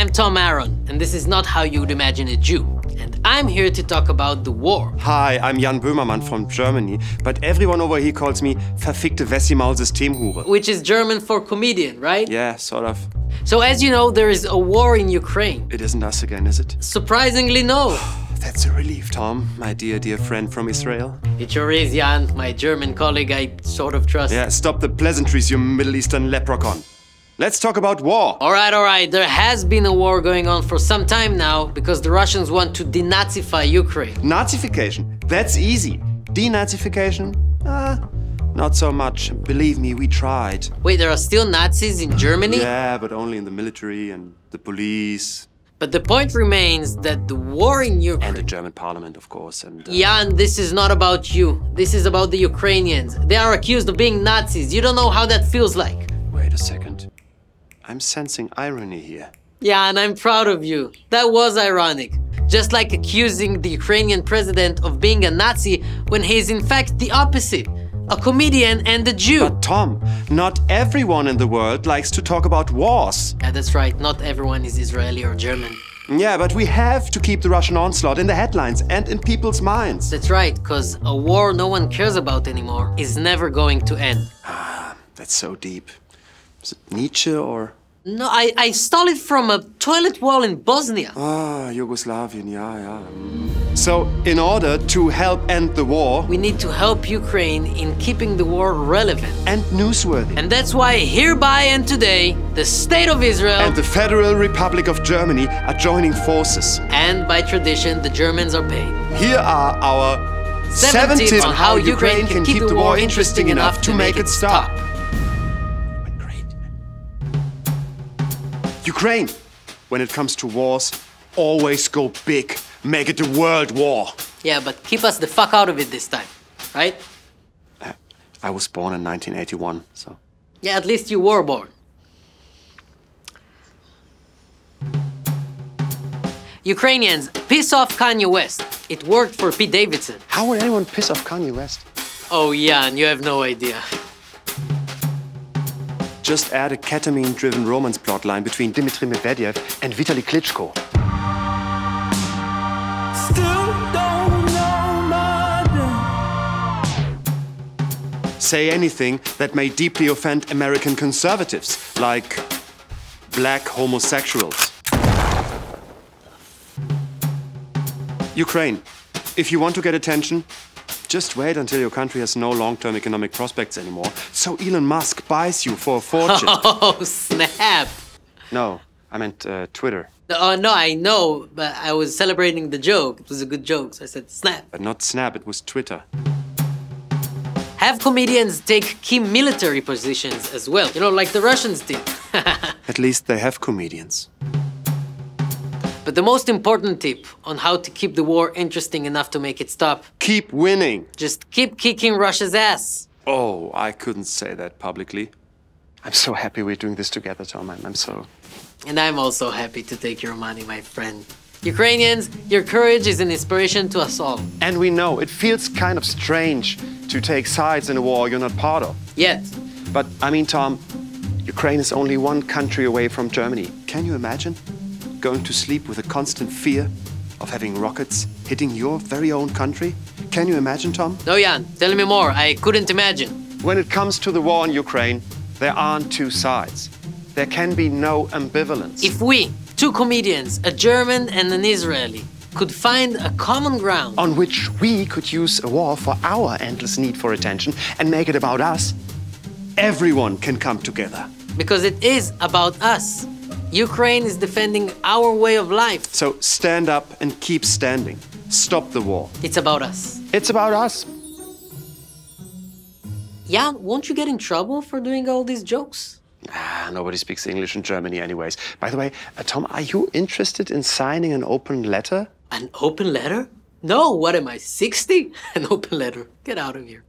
I'm Tom Aharon, and this is not how you'd imagine a Jew. And I'm here to talk about the war. Hi, I'm Jan Böhmermann from Germany, but everyone over here calls me verfickte Wessimaul-Systemhure. Which is German for comedian, right? Yeah, sort of. So as you know, there is a war in Ukraine. It isn't us again, is it? Surprisingly, no. That's a relief, Tom, my dear, dear friend from Israel. It sure is, Jan, my German colleague I sort of trust. Yeah, stop the pleasantries, you Middle Eastern leprechaun. Let's talk about war. All right. There has been a war going on for some time now because the Russians want to denazify Ukraine. Nazification, that's easy. Denazification, not so much. Believe me, we tried. Wait, there are still Nazis in Germany? Yeah, but only in the military and the police. But the point remains that the war in Ukraine... And the German parliament, of course, and... Jan, this is not about you. This is about the Ukrainians. They are accused of being Nazis. You don't know how that feels like. Wait a second. I'm sensing irony here. Yeah, and I'm proud of you. That was ironic. Just like accusing the Ukrainian president of being a Nazi when he is in fact the opposite. A comedian and a Jew. But Tom, not everyone in the world likes to talk about wars. Yeah, that's right. Not everyone is Israeli or German. Yeah, but we have to keep the Russian onslaught in the headlines and in people's minds. That's right, because a war no one cares about anymore is never going to end. That's so deep. Is it Nietzsche or... No, I stole it from a toilet wall in Bosnia. Yugoslavian, yeah. So, in order to help end the war... We need to help Ukraine in keeping the war relevant. And newsworthy. And that's why hereby and today, the State of Israel... And the Federal Republic of Germany are joining forces. And by tradition, the Germans are paying. Here are our 7 tips on how Ukraine can keep the war interesting enough to make it stop. Ukraine, when it comes to wars, always go big. Make it a world war. Yeah, but keep us the fuck out of it this time, right? I was born in 1981, so... Yeah, at least you were born. Ukrainians, piss off Kanye West. It worked for Pete Davidson. How would anyone piss off Kanye West? Oh, yeah, and you have no idea. Just add a ketamine-driven romance plotline between Dmitry Medvedev and Vitaly Klitschko. Still don't know. Say anything that may deeply offend American conservatives, like black homosexuals. Ukraine, if you want to get attention, just wait until your country has no long-term economic prospects anymore, so Elon Musk buys you for a fortune. Oh, snap! No, I meant Twitter. Oh, no, I know, but I was celebrating the joke. It was a good joke, so I said snap. But not Snap, it was Twitter. Have comedians take key military positions as well, you know, like the Russians did. At least they have comedians. But the most important tip on how to keep the war interesting enough to make it stop... Keep winning. Just keep kicking Russia's ass. Oh, I couldn't say that publicly. I'm so happy we're doing this together, Tom. I'm so... And I'm also happy to take your money, my friend. Ukrainians, your courage is an inspiration to us all. And we know it feels kind of strange to take sides in a war you're not part of. Yet. But, I mean, Tom, Ukraine is only one country away from Germany. Can you imagine? Going to sleep with a constant fear of having rockets hitting your very own country? Can you imagine, Tom? No, Jan, tell me more. I couldn't imagine. When it comes to the war in Ukraine, there aren't two sides. There can be no ambivalence. If we, two comedians, a German and an Israeli, could find a common ground on which we could use a war for our endless need for attention and make it about us, everyone can come together. Because it is about us. Ukraine is defending our way of life. So stand up and keep standing. Stop the war. It's about us. It's about us. Jan, won't you get in trouble for doing all these jokes? Nobody speaks English in Germany anyways. By the way, Tom, are you interested in signing an open letter? An open letter? No, what am I, 60? An open letter. Get out of here.